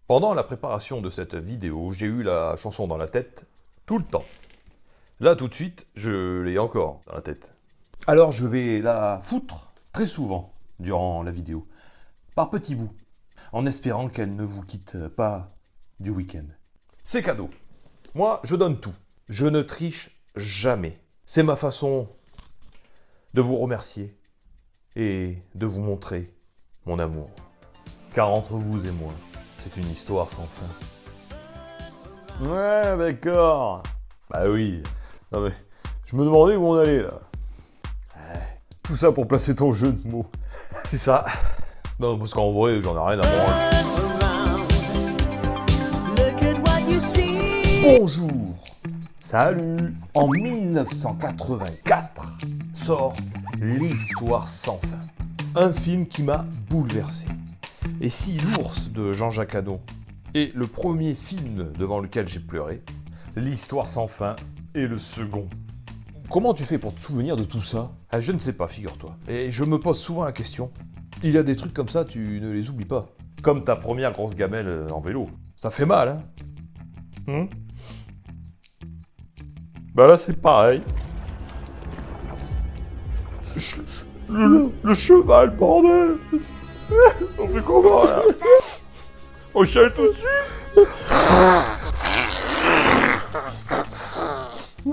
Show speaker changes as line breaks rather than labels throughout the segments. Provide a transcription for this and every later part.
Pendant la préparation de cette vidéo, j'ai eu la chanson dans la tête tout le temps. Là, tout de suite, je l'ai encore dans la tête. Alors, je vais la foutre très souvent durant la vidéo, par petits bouts, en espérant qu'elle ne vous quitte pas du week-end. C'est cadeau. Moi, je donne tout. Je ne triche jamais. C'est ma façon de vous remercier et de vous montrer mon amour. Car entre vous et moi, c'est une histoire sans fin. Ouais, d'accord. Bah oui. Non mais, je me demandais où on allait là. Tout ça pour placer ton jeu de mots. C'est ça. Non, parce qu'en vrai, j'en ai rien à branler. Bonjour. Salut. En 1984 sort L'Histoire sans fin. Un film qui m'a bouleversé. Et si L'Ours de Jean-Jacques Hano est le premier film devant lequel j'ai pleuré, L'Histoire sans fin est le second. Comment tu fais pour te souvenir de tout ça ? Je ne sais pas, figure-toi. Et je me pose souvent la question. Il y a des trucs comme ça, tu ne les oublies pas. Comme ta première grosse gamelle en vélo. Ça fait mal, hein ? Bah là, c'est pareil. Le cheval, bordel. On fait comment, là ? On chiale tout de suite.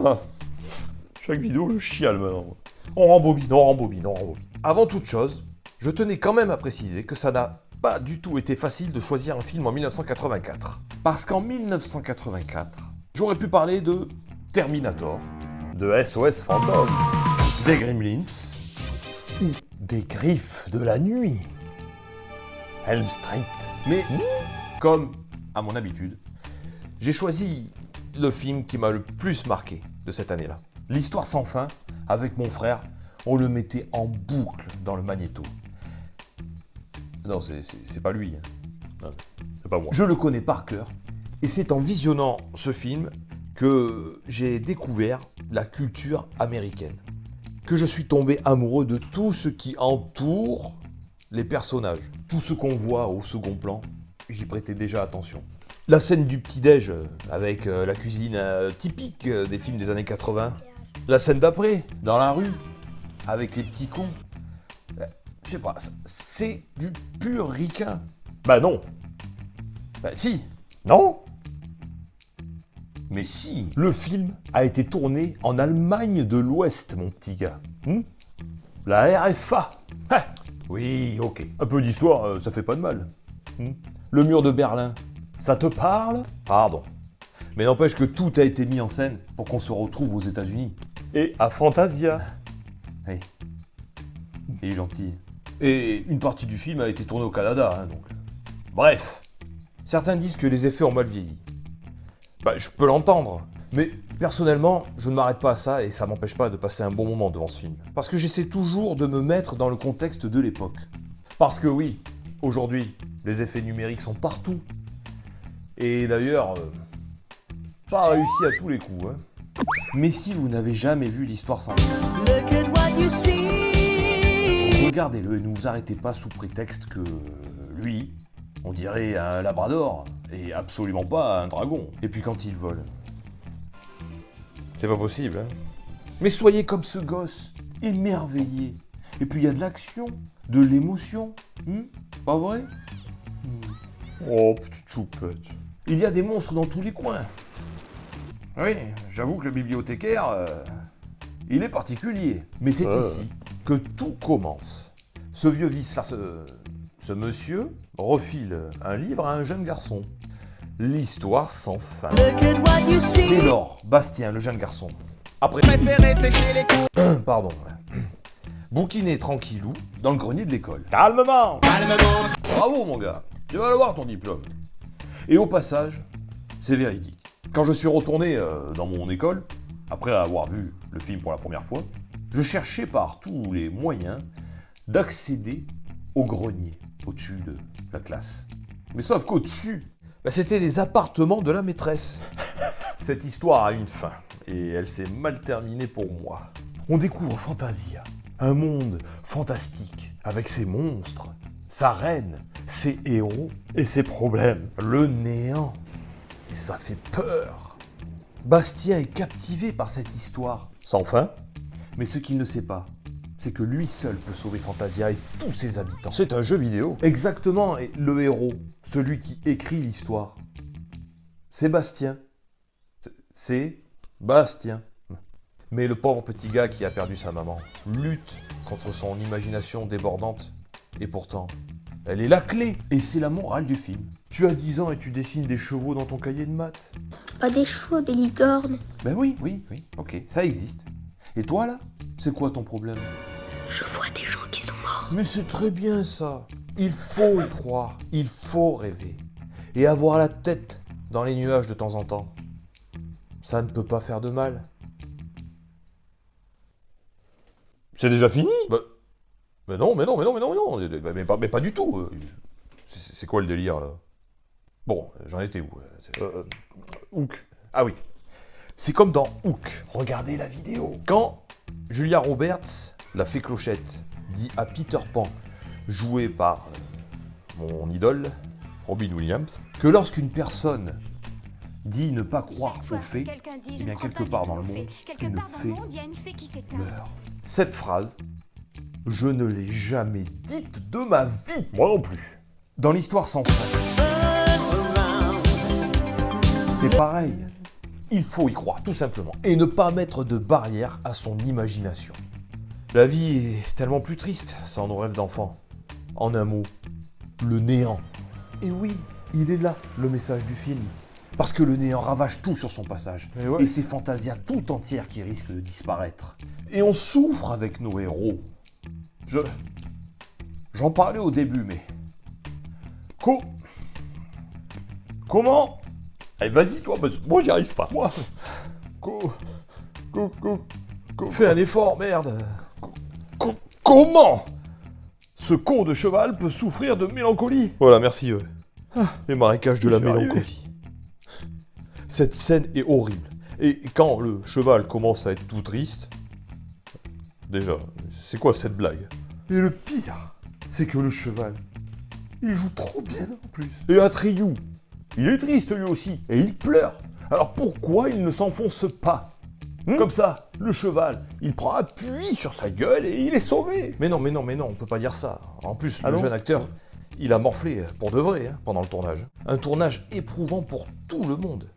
Ah. Chaque vidéo, je chiale maintenant. On rembobine. Avant toute chose, je tenais quand même à préciser que ça n'a pas du tout été facile de choisir un film en 1984. Parce qu'en 1984, j'aurais pu parler de Terminator, de SOS Fantôme, des Gremlins, ou des Griffes de la nuit, Elm Street. Mais, comme à mon habitude, j'ai choisi le film qui m'a le plus marqué de cette année-là. L'Histoire sans fin, avec mon frère, on le mettait en boucle dans le magnéto. Non, c'est pas lui. Non, c'est pas moi. Je le connais par cœur, et c'est en visionnant ce film que j'ai découvert la culture américaine. Que je suis tombé amoureux de tout ce qui entoure les personnages. Tout ce qu'on voit au second plan, j'y prêtais déjà attention. La scène du petit-déj avec la cuisine typique des films des années 80. La scène d'après, dans la rue, avec les petits cons. Je sais pas, c'est du pur ricain. Bah non. Bah si. Non. Mais si. Le film a été tourné en Allemagne de l'Ouest, mon petit gars. La RFA. Ah. Oui, ok. Un peu d'histoire, ça fait pas de mal. Le mur de Berlin, ça te parle ? Pardon. Mais n'empêche que tout a été mis en scène pour qu'on se retrouve aux États-Unis. Et à Fantasia. Oui. Il est gentil. Et une partie du film a été tournée au Canada, donc. Bref. Certains disent que les effets ont mal vieilli. Bah, je peux l'entendre. Mais personnellement, je ne m'arrête pas à ça et ça m'empêche pas de passer un bon moment devant ce film. Parce que j'essaie toujours de me mettre dans le contexte de l'époque. Parce que oui, aujourd'hui, les effets numériques sont partout. Et d'ailleurs, pas réussi à tous les coups. Mais si vous n'avez jamais vu L'Histoire sans fin, regardez-le et ne vous arrêtez pas sous prétexte que lui, on dirait un labrador, et absolument pas un dragon. Et puis quand il vole, c'est pas possible, Mais soyez comme ce gosse, émerveillé. Et puis il y a de l'action, de l'émotion, pas vrai ? Oh, petite choupette. Il y a des monstres dans tous les coins. Oui, j'avoue que le bibliothécaire, il est particulier. Mais c'est ici que tout commence. Ce vieux vice-là, ce monsieur, refile un livre à un jeune garçon. L'Histoire sans fin. Dès lors, Bastien, le jeune garçon, après... Pardon. Bouquiné tranquillou dans le grenier de l'école. Calmement. Bravo mon gars, tu vas l'avoir ton diplôme. Et au passage, c'est véridique. Quand je suis retourné dans mon école, après avoir vu le film pour la première fois, je cherchais par tous les moyens d'accéder au grenier, au-dessus de la classe. Mais sauf qu'au-dessus, c'était les appartements de la maîtresse. Cette histoire a une fin, et elle s'est mal terminée pour moi. On découvre Fantasia, un monde fantastique, avec ses monstres, sa reine, ses héros et ses problèmes. Le néant. Et ça fait peur. Bastien est captivé par cette histoire. Sans fin. Mais ce qu'il ne sait pas, c'est que lui seul peut sauver Fantasia et tous ses habitants. C'est un jeu vidéo. Exactement, et le héros, celui qui écrit l'histoire, c'est Bastien. C'est Bastien. Mais le pauvre petit gars qui a perdu sa maman lutte contre son imagination débordante. Et pourtant, elle est la clé. Et c'est la morale du film. Tu as 10 ans et tu dessines des chevaux dans ton cahier de maths.
Pas des chevaux, des licornes.
Ben oui, ok, ça existe. Et toi là, c'est quoi ton problème?
Je vois des gens qui sont morts.
Mais c'est très bien ça. Il faut y croire, il faut rêver. Et avoir la tête dans les nuages de temps en temps. Ça ne peut pas faire de mal. C'est déjà fini? Mais non, mais pas du tout. C'est quoi le délire là? Bon, j'en étais où? Hook. Ah oui. C'est comme dans Hook. Regardez la vidéo. Quand Julia Roberts, la fée Clochette, dit à Peter Pan, joué par mon idole, Robin Williams, que lorsqu'une personne dit ne pas croire aux fées, eh bien quelque part dans le monde, une fée meurt. Cette phrase, je ne l'ai jamais dite de ma vie. Moi non plus. Dans l'histoire sans fin, c'est pareil. Il faut y croire, tout simplement, et ne pas mettre de barrière à son imagination. La vie est tellement plus triste sans nos rêves d'enfant. En un mot, le néant. Et oui, il est là, le message du film. Parce que le néant ravage tout sur son passage. Et c'est Fantasia tout entière qui risque de disparaître. Et on souffre avec nos héros. J'en parlais au début, mais... Comment? Allez, vas-y, toi, parce que moi, j'y arrive pas. Moi... Fais un effort, merde. Comment ce con de cheval peut souffrir de mélancolie? Voilà, merci. Les marécages de la mélancolie. Cette scène est horrible. Et quand le cheval commence à être tout triste... Déjà, c'est quoi cette blague? Et le pire, c'est que le cheval, il joue trop bien en plus. Et Atreyu, il est triste lui aussi, et il pleure. Alors pourquoi il ne s'enfonce pas? Comme ça, le cheval, il prend appui sur sa gueule et il est sauvé. Mais non, on peut pas dire ça. En plus, le jeune acteur, il a morflé pour de vrai pendant le tournage. Un tournage éprouvant pour tout le monde,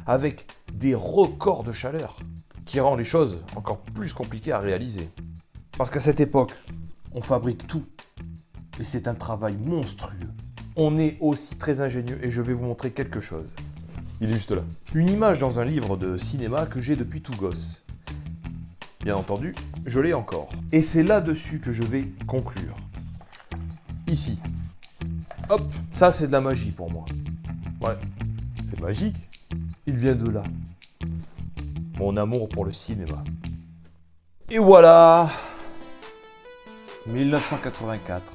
avec des records de chaleur, qui rend les choses encore plus compliquées à réaliser. Parce qu'à cette époque, on fabrique tout, et c'est un travail monstrueux. On est aussi très ingénieux, et je vais vous montrer quelque chose. Il est juste là. Une image dans un livre de cinéma que j'ai depuis tout gosse. Bien entendu, je l'ai encore. Et c'est là-dessus que je vais conclure. Ici. Hop, ça c'est de la magie pour moi. Ouais, c'est magique. Il vient de là. Mon amour pour le cinéma. Et voilà 1984.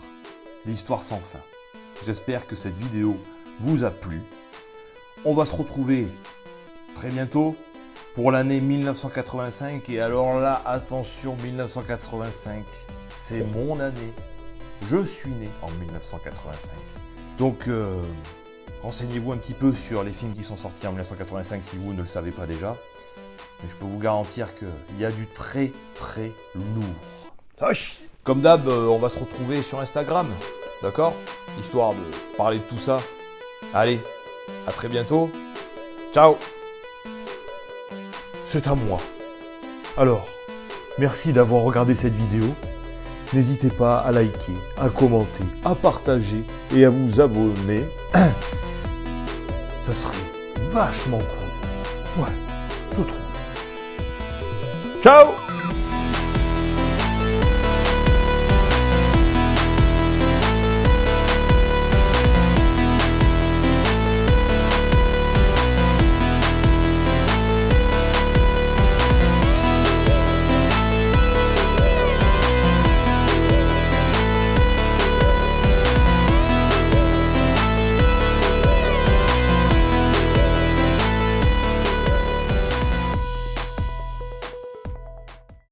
L'histoire sans fin. J'espère que cette vidéo vous a plu. On va se retrouver très bientôt pour l'année 1985. Et alors là, attention, 1985, c'est mon année. Je suis né en 1985. Donc, renseignez-vous un petit peu sur les films qui sont sortis en 1985 si vous ne le savez pas déjà. Mais je peux vous garantir qu'il y a du très très lourd. Comme d'hab, on va se retrouver sur Instagram, d'accord? Histoire de parler de tout ça. Allez, à très bientôt. Ciao. C'est à moi. Alors, merci d'avoir regardé cette vidéo. N'hésitez pas à liker, à commenter, à partager et à vous abonner. Ça serait vachement cool. Ouais, je trouve. Ciao!